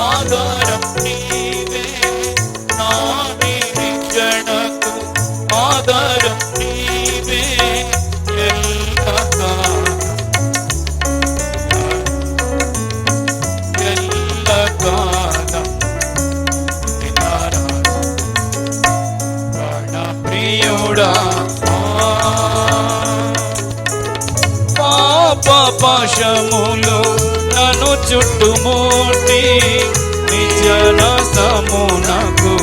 ఆధారం నీవే, నా నిరీక్షణకు ఆధారం నీవే, ఎల్లకాలం ప్రాణప్రియుడా. పాపపాశములు నన్ను చుట్టుముట్టి నిజన సమునకు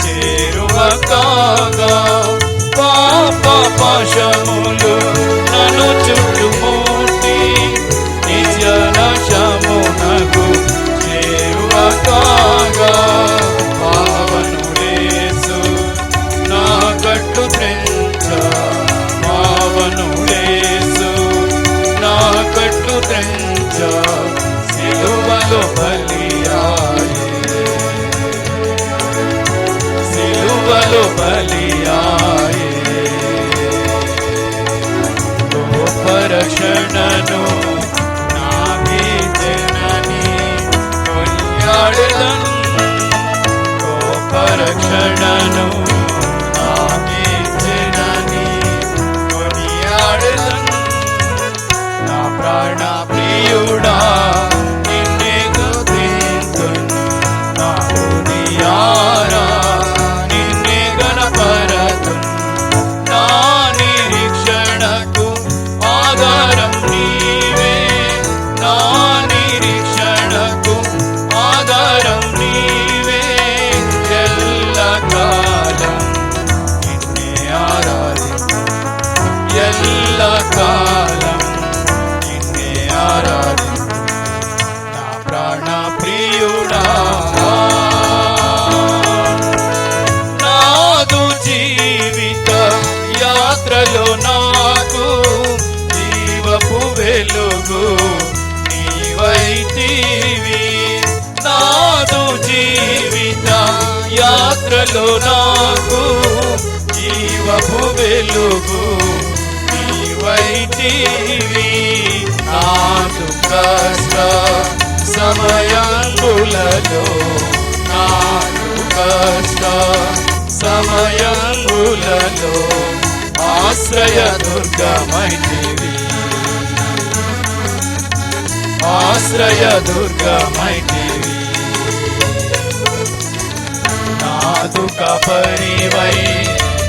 చేరువ కాగా, పాపపాశములు నన్ను చుట్టుముట్టి నిజన సమునకు చేరువ కాగా, పావనుడేసు నా గట్టు త్రెంచ, పావనుడేసు నా గట్టు త్రెంచ, సిలువలో బలియాయే, సిలువలో బలియాయే. గొప్ప రక్షణను నాకిచ్చెనని కొనియాడెదను, గొప్ప రక్షణను నాకిచ్చెనని కొనియాడెదను. నా ప్రాణ ప్రియుడా నిన్నే స్తుతింతును, నా హృదయారా నిన్నే గణపరతును. నా నిరీక్షణకు ఆధారం నీవే, నా నిరీక్షణకు ఆధారం నీవే, ఎల్లకాలం నిన్నే ఆరాధించు, ఎల్లకాలం నిన్నే ఆరాధించు. నా ప్రాణ ప్రియుడా నాదు జీవిత యాత్రలో నాకు జీవపు వెలుగు నీవైతివి, నాదు జీవిత యాత్రలో నాకు జీవపు వెలుగు నీవైతివి. నాదు కష్ట సమయంబులలో, నాదు కష్ట సమయంబులలో ఆశ్రయ దుర్గమైతివి, ఆశ్రయ దుర్గమైతివి. నాదు కపరివై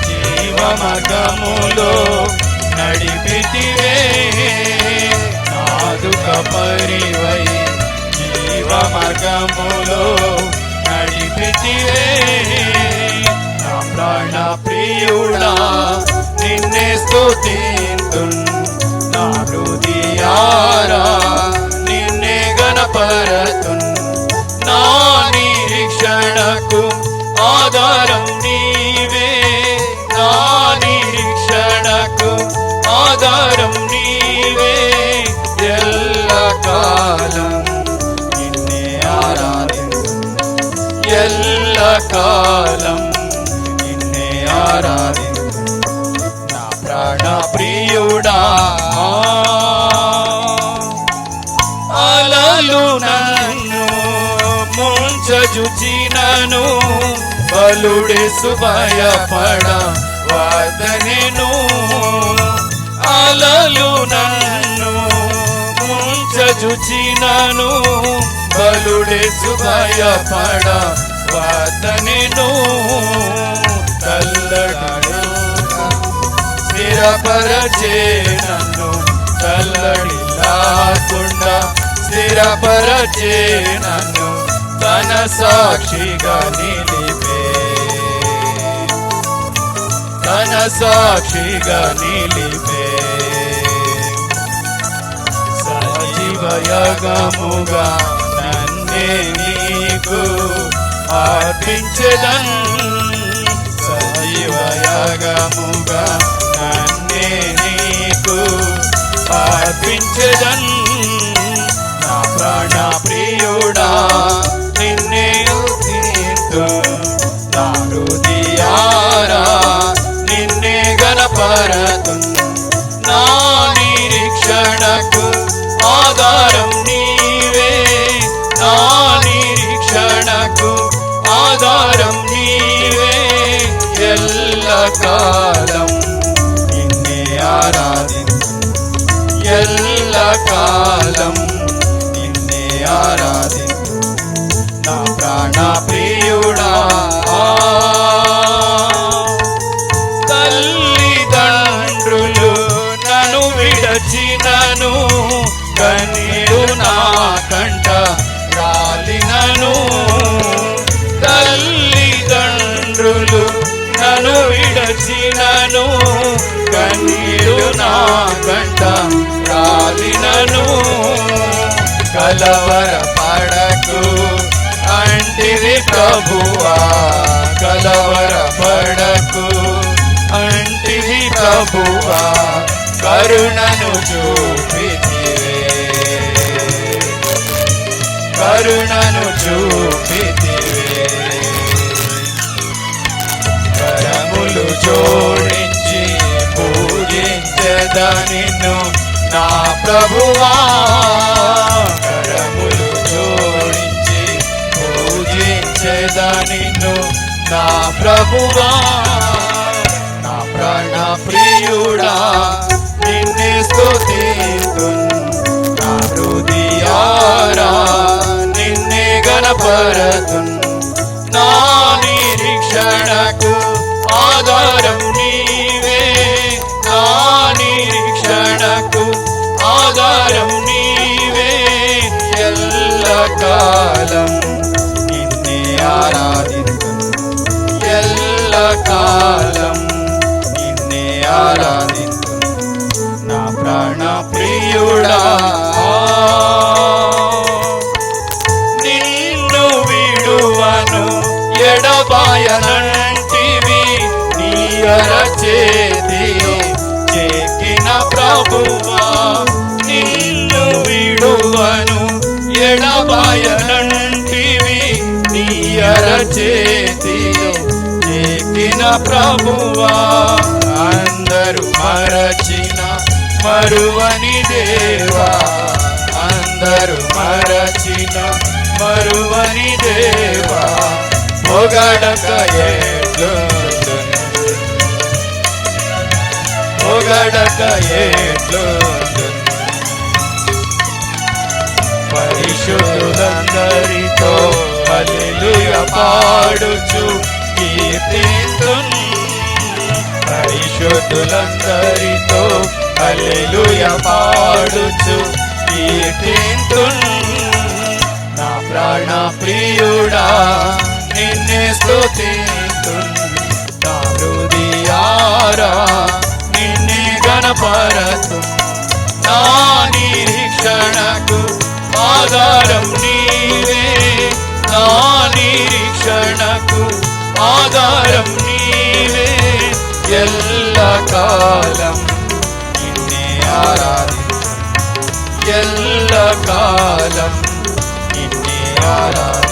జీవమగములో నడిపితివే, నాదు కపరివై జీవమగములో నడిపితివే. నా ప్రాణ ప్రియుడా నిన్నే స్తుతింతును, నా హృదయారా నిన్నే గణపరతును. నా నిరీక్షణకు ఆధారం నీవే, నా నిరీక్షణకు ఆధారం నీవే, ఎల్లకాలం నిన్నే ఆరాధించు, ఎల్లకాలం నిన్నే ఆరాధించు. నా ప్రాణ ప్రియుడా అలలు నన్ను ముంచజుచినను, బలుడేసు భయపడ వదనెను, అలలు నన్ను ముంచజుచినను, బలుడేసు భయపడ వదనెను. తల్లడను స్థిరపరచే నన్ను, తల్లడిల్లాకుండా స్థిరపరచే నన్ను, తన సాక్షిగా నిలిపే, తన సాక్షిగా నిలిపే. సజీవయాగముగా నన్నే నీకు అర్పించెదను, సజీవయాగముగా నన్నే నీకు అర్పించెదను. నా ప్రాణ ప్రియుడా నిన్నే స్తుతింతును, నా కలిగినను కన్నీరు నా కంట రాలినను కలవరపడకు అంటివి ప్రభువా కలవరపడకు అంటివి ప్రభువా కరుణను చూపితివే కరుణను చూపితివే కరములు జోడించి పూజించెదా నిన్ను నా ప్రభువా కరములు జోడించి పూజించెదా నిన్ను నా ప్రభువా నా ప్రాణ ప్రియుడా నిన్నే స్తుతింతున్ నా హృదయారా నిన్నే గణపరతున్ నా నిరీక్షణకు ఆధారం నీవే నా నిరీక్షణకు ఆధారం నీవే ఎల్లకాలం నిన్నే ఆరాధింతున్ ఎల్లకాలం నిన్నే ఆరాధింతున్ నా ప్రాణ ప్రియుడా నిన్ను విడువను ఎడబాయనంటివి నీ అరచేతి చెక్కిన ప్రభువా నిన్ను విడువను ఎడబాయనంటివి నీ అరచేతి చెక్కిన ప్రభువా అందరూ మరచిన మరువని దేవా అందరూ మరచిన మరువని దేవా పొగడక ఎట్లుండును పొగడక ఎట్లుండును పరిశుద్ధులందరితో హల్లెలూయా పాడుచు కీర్తింతున్ పరిశుద్ధులందరితో హల్లెలూయా పాడుచు కీర్తింతున్ నా ప్రాణ ప్రియుడా నిన్నే స్తుతింతున్ నా హృదయారా నిన్నే గణపరతున్ నా నిరీక్షణకు ఆధారం నీవే నా నిరీక్షణకు ఆధారం నీవే ఎల్లకాలం నిన్నే ఆరాధింతున్ ఎల్లకాలం నిన్నే ఆరాధింతున్